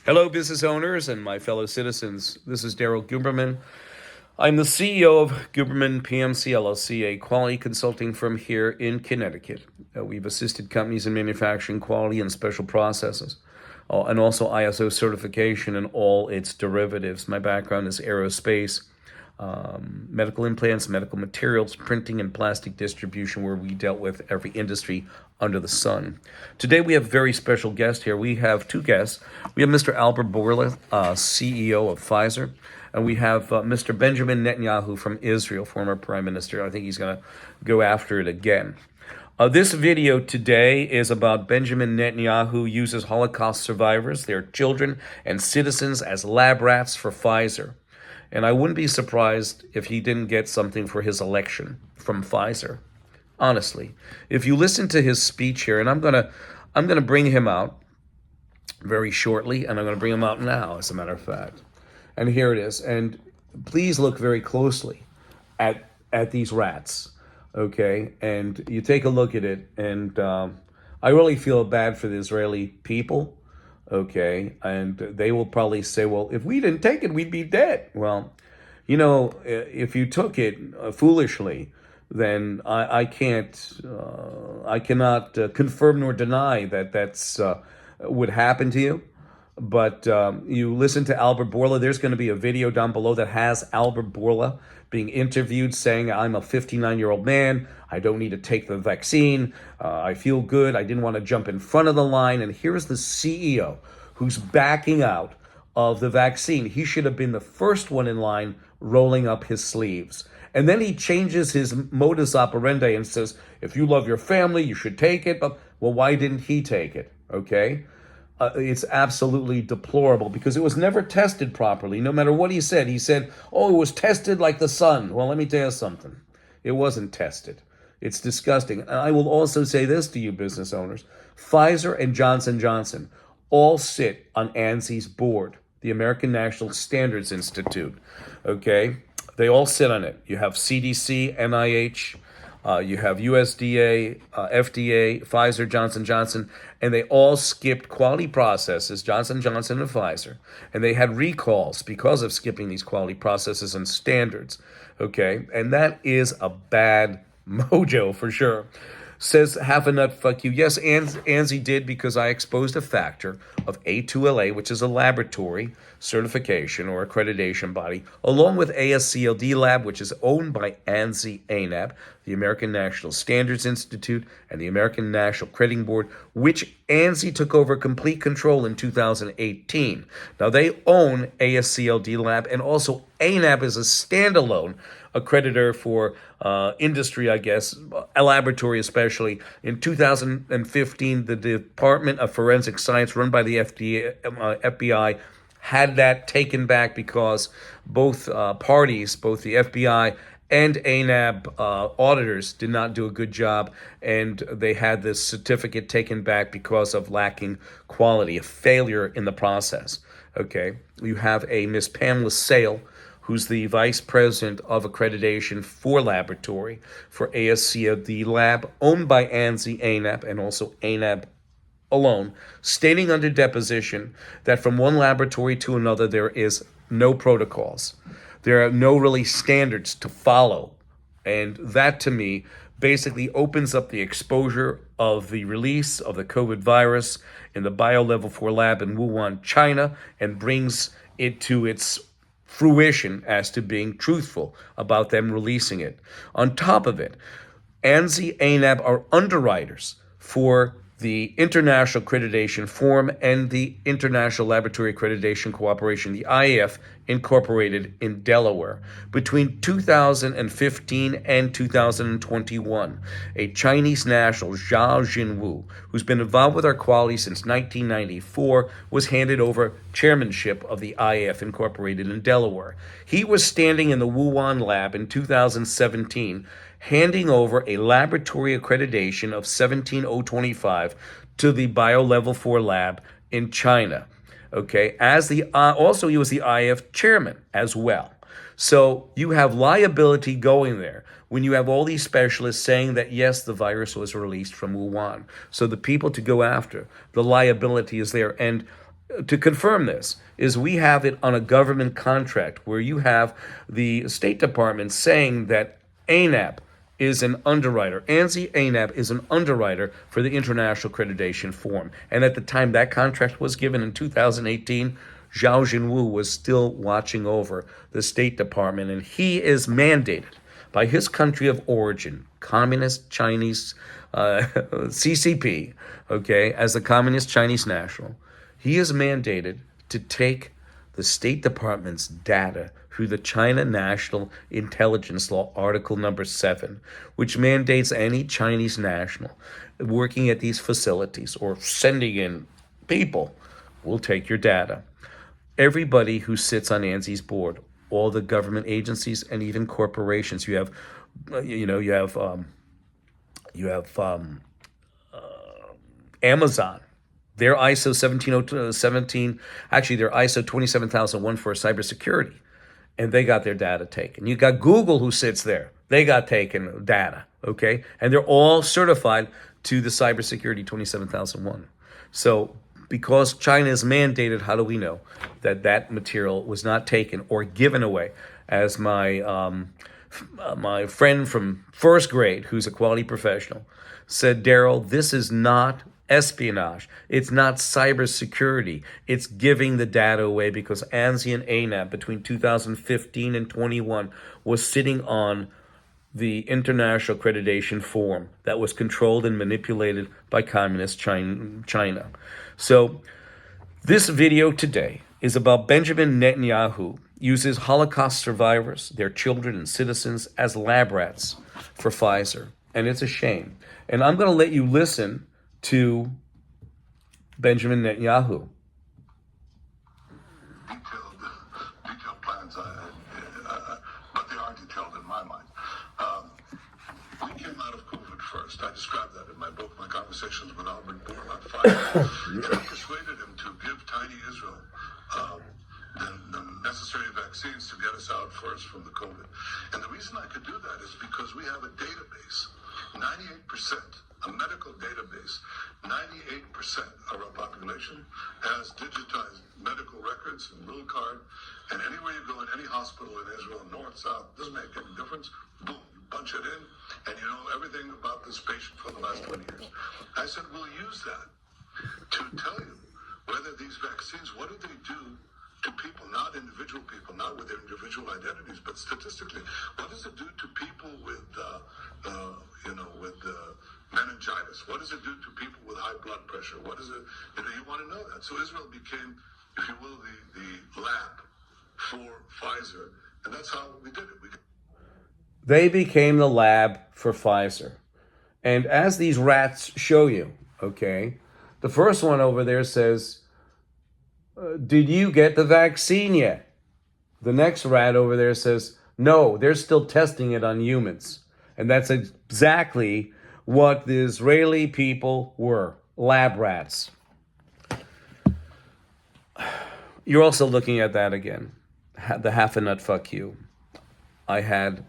Hello, business owners and my fellow citizens. This is Daryl Guberman. I'm the CEO of Guberman PMC LLC, a quality consulting firm here in Connecticut. We've assisted companies in manufacturing quality and special processes, and also ISO certification and all its derivatives. My background is aerospace, medical implants, medical materials, printing, and plastic distribution, where we dealt with every industry under the sun. Today we have a very special guest here. We have two guests. We have Mr. Albert Bourla, CEO of Pfizer, and we have Mr. Benjamin Netanyahu from Israel, former prime minister. I think he's going to go after it again. This video today is about Benjamin Netanyahu uses Holocaust survivors, their children, and citizens as lab rats for Pfizer. And I wouldn't be surprised if he didn't get something for his election from Pfizer. Honestly, if you listen to his speech here, and I'm gonna bring him out very shortly, and I'm gonna bring him out now, as a matter of fact. And here it is. And please look very closely at these rats, okay? And you take a look at it, and I really feel bad for the Israeli people. Okay, and they will probably say, well, if we didn't take it, we'd be dead. Well, you know, if you took it foolishly, then I cannot confirm nor deny that that's would happen to you. But you listen to Albert Bourla. There's going to be a video down below that has Albert Bourla being interviewed saying, I'm a 59-year-old man. I don't need to take the vaccine. I feel good. I didn't want to jump in front of the line. And here's the CEO who's backing out of the vaccine. He should have been the first one in line rolling up his sleeves. And then he changes his modus operandi and says, if you love your family, you should take it. But, well, why didn't he take it? Okay? It's absolutely deplorable because it was never tested properly. No matter what he said, oh, it was tested like the sun. Well, let me tell you something. It wasn't tested. It's disgusting. And I will also say this to you business owners. Pfizer and Johnson & Johnson all sit on ANSI's board, the American National Standards Institute. Okay? They all sit on it. You have CDC, NIH, you have USDA, FDA, Pfizer, Johnson & Johnson, and they all skipped quality processes, Johnson & Johnson and Pfizer, and they had recalls because of skipping these quality processes and standards, okay? And that is a bad mojo for sure. Says half a nut, fuck you. Yes, ANSI did because I exposed a factor of A2LA, which is a laboratory certification or accreditation body, along with ASCLD Lab, which is owned by ANSI ANAB, the American National Standards Institute, and the American National Crediting Board, which ANSI took over complete control in 2018. Now, they own ASCLD Lab, and also ANAB is a standalone accreditor for industry, I guess, a laboratory especially. In 2015, the Department of Forensic Science, run by the FBI, had that taken back because both parties, both the FBI and ANAB auditors, did not do a good job, and they had this certificate taken back because of lacking quality, a failure in the process. Okay, you have a Miss Pamela Sale, who's the vice president of accreditation for laboratory for ASCLD Lab, owned by ANSI ANAB and also ANAB alone, stating under deposition that from one laboratory to another there is no protocols. There are no really standards to follow. And that, to me, basically opens up the exposure of the release of the COVID virus in the BioLevel 4 lab in Wuhan, China, and brings it to its fruition as to being truthful about them releasing it. On top of it, ANSI ANAB are underwriters for the International Accreditation Forum and the International Laboratory Accreditation Cooperation, the IAF, incorporated in Delaware. Between 2015 and 2021, a Chinese national, Zhao Jinwu, who's been involved with our quality since 1994, was handed over chairmanship of the IAF incorporated in Delaware. He was standing in the Wuhan lab in 2017, handing over a laboratory accreditation of 17025 to the BioLevel 4 lab in China. Okay, as the also he was the IF chairman as well. So you have liability going there when you have all these specialists saying that, yes, the virus was released from Wuhan. So the people to go after, the liability is there. And to confirm this is we have it on a government contract where you have the State Department saying that ANAP is an underwriter. ANSI ANAP is an underwriter for the International Accreditation Form. And at the time that contract was given in 2018, Zhao Jinwu was still watching over the State Department, and he is mandated by his country of origin, Communist Chinese CCP, okay, as the Communist Chinese national. He is mandated to take the State Department's data through the China National Intelligence Law, Article number 7, which mandates any Chinese national working at these facilities or sending in people will take your data. Everybody who sits on ANSI's board, all the government agencies and even corporations, you have Amazon. Their ISO 17017, actually their ISO 27001 for cybersecurity, and they got their data taken. You got Google who sits there. They got taken data, okay? And they're all certified to the cybersecurity 27001. So because China is mandated, how do we know that that material was not taken or given away? As my friend from first grade, who's a quality professional, said, Daryl, this is not espionage. It's not cybersecurity. It's giving the data away because ANSI and ANAP between 2015 and 21 was sitting on the international accreditation form that was controlled and manipulated by communist China. So this video today is about Benjamin Netanyahu uses Holocaust survivors, their children and citizens, as lab rats for Pfizer. And it's a shame. And I'm going to let you listen to Benjamin Netanyahu. Detailed plans, but they are detailed in my mind. We came out of COVID first. I described that in my book, My Conversations with Albert Bourla on Pfizer. And I persuaded him to give tiny Israel the necessary vaccines to get us out first from the COVID. And the reason I could do that is because we have a database, 98%. A medical database, 98% of our population has digitized medical records and Blue Card, and anywhere you go in any hospital in Israel, north, south, doesn't make any difference, boom, you punch it in, and you know everything about this patient for the last 20 years. I said, we'll use that to tell you whether these vaccines, what do they do to people, not individual people, not with their individual identities, but statistically, what does it do to people with, meningitis? What does it do to people with high blood pressure? What is it? You want to know that. So Israel became, if you will, the lab for Pfizer, and that's how we did it. They became the lab for Pfizer. And as these rats show you, okay, the first one over there says, did you get the vaccine yet? The next rat over there says, no, they're still testing it on humans. And that's exactly what the Israeli people were, lab rats. You're also looking at that again, the half a nut fuck you. I had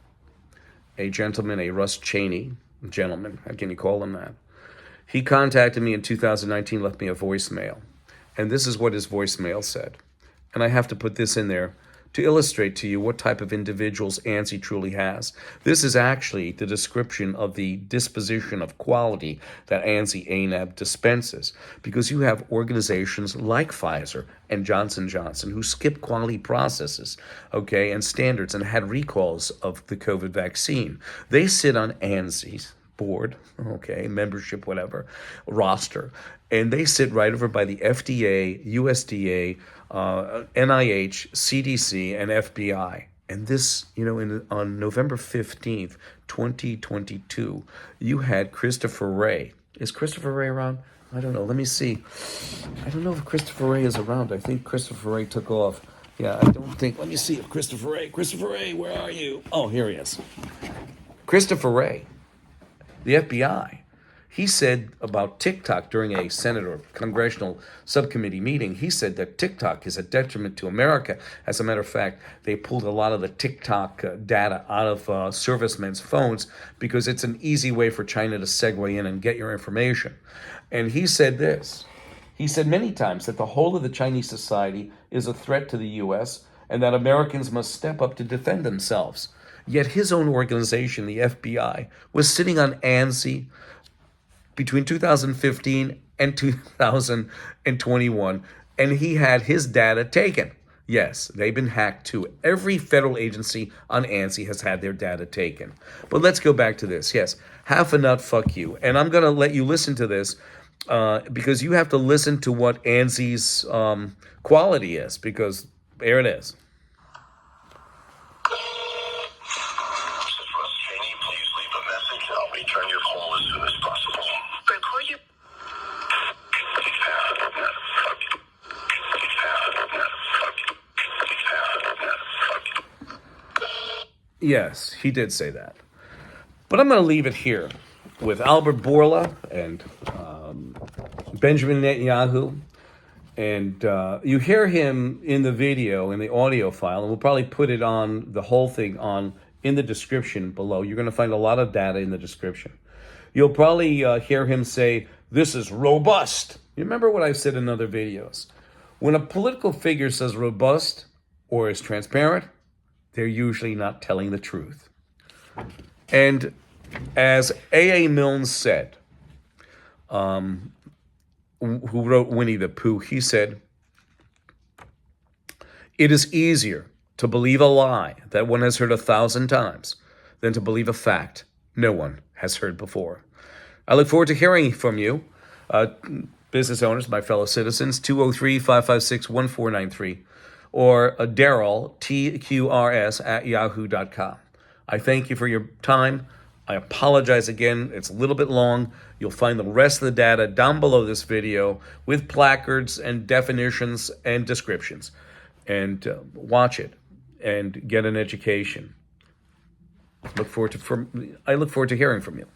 a gentleman, a Russ Cheney gentleman, how can you call him that? He contacted me in 2019, left me a voicemail. And this is what his voicemail said. And I have to put this in there to illustrate to you what type of individuals ANSI truly has. This is actually the description of the disposition of quality that ANSI ANAB dispenses, because you have organizations like Pfizer and Johnson & Johnson who skip quality processes, okay, and standards and had recalls of the COVID vaccine. They sit on ANSI's board, okay, membership, whatever, roster, and they sit right over by the FDA, USDA, NIH, CDC, and FBI. And this, on November 15th, 2022, you had Christopher Wray. Is Christopher Wray around? I don't know. Let me see. I don't know if Christopher Wray is around. I think Christopher Wray took off. Yeah, I don't think. Let me see if Christopher Wray, where are you? Oh, here he is. Christopher Wray, the FBI. He said about TikTok during a Senate or congressional subcommittee meeting, he said that TikTok is a detriment to America. As a matter of fact, they pulled a lot of the TikTok data out of servicemen's phones because it's an easy way for China to segue in and get your information. And he said this, He said many times that the whole of the Chinese society is a threat to the U.S. and that Americans must step up to defend themselves. Yet his own organization, the FBI, was sitting on ANSI between 2015 and 2021, and he had his data taken. Yes, they've been hacked too. Every federal agency on ANSI has had their data taken. But let's go back to this. Yes, half a nut, fuck you. And I'm going to let you listen to this because you have to listen to what ANSI's quality is, because there it is. Return your call as soon as possible. Record your... Yes, he did say that. But I'm going to leave it here with Albert Bourla and Benjamin Netanyahu. And you hear him in the video, in the audio file, and we'll probably put it on, the whole thing on, in the description below. You're going to find a lot of data in the description. You'll probably hear him say, this is robust. You remember what I've said in other videos. When a political figure says robust or is transparent, they're usually not telling the truth. And as A.A. Milne said, who wrote Winnie the Pooh, he said, it is easier to believe a lie that one has heard 1,000 times than to believe a fact no one has heard before. I look forward to hearing from you, business owners, my fellow citizens, 203-556-1493, or Daryl, TQRS, @yahoo.com. I thank you for your time. I apologize again. It's a little bit long. You'll find the rest of the data down below this video with placards and definitions and descriptions. And watch it and get an education. I look forward to hearing from you.